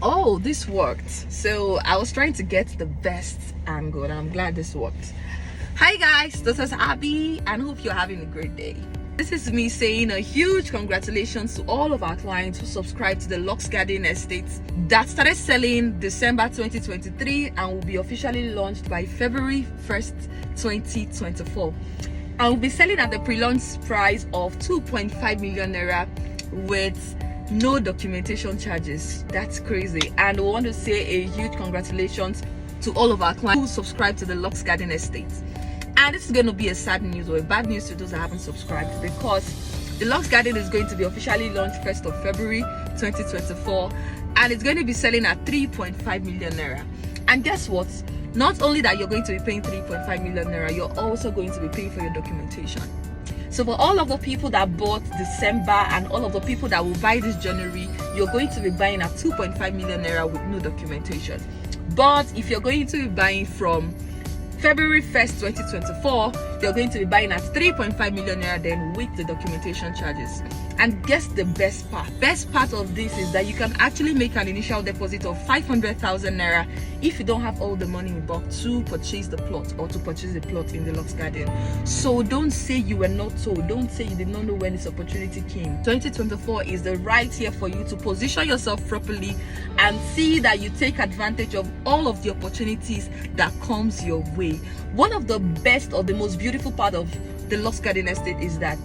Oh, this worked. So I was trying to get the best angle, and I'm glad this worked. Hi guys, this is Abby, and hope you're having a great day. This is me saying a huge congratulations to all of our clients who subscribed to the TheLux Gardens Estate that started selling December 2023 and will be officially launched by February 1st, 2024. And will be selling at the pre-launch price of 2.5 million naira with no documentation charges. That's crazy. And we want to say a huge congratulations to all of our clients who subscribed to the TheLux Gardens Estate. And this is going to be a sad news or a bad news to those that haven't subscribed, because the TheLux Garden is going to be officially launched 1st of February 2024, and it's going to be selling at 3.5 million naira. And guess what? Not only that you're going to be paying 3.5 million naira, you're also going to be paying for your documentation. So for all of the people that bought December and all of the people that will buy this January, you're going to be buying at 2.5 million naira with no documentation. But if you're going to be buying from February 1st, 2024, you're going to be buying at 3.5 million naira then with the documentation charges. And guess the best part? Best part of this is that you can actually make an initial deposit of 500,000 naira if you don't have all the money in bulk to purchase the plot or to purchase the plot in the TheLux Garden. So don't say you were not told. Don't say you did not know when this opportunity came. 2024 is the right year for you to position yourself properly and see that you take advantage of all of the opportunities that comes your way. One of the best or the most beautiful part of the TheLux Gardens Estate is that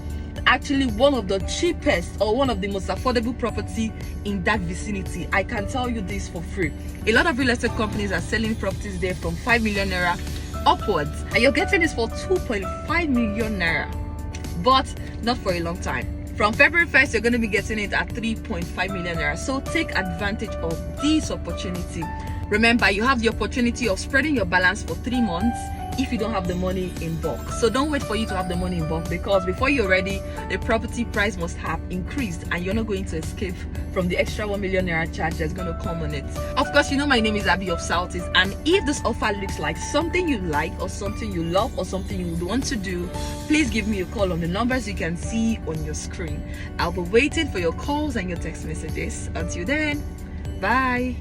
actually one of the cheapest or one of the most affordable property in that vicinity. I can tell you this for free. A lot of real estate companies are selling properties there from 5 million naira upwards, and you're getting this for 2.5 million naira, but not for a long time. From February 1st, you're going to be getting it at 3.5 million naira. So take advantage of this opportunity. Remember, you have the opportunity of spreading your balance for 3 months if you don't have the money in bulk. So don't wait for you to have the money in bulk, because before you're ready, the property price must have increased and you're not going to escape from the extra 1 million naira charge that's going to come on it. Of course, you know my name is Abby of Southeast, and if this offer looks like something you like or something you love or something you would want to do, please give me a call on the numbers you can see on your screen. I'll be waiting for your calls and your text messages. Until then, bye.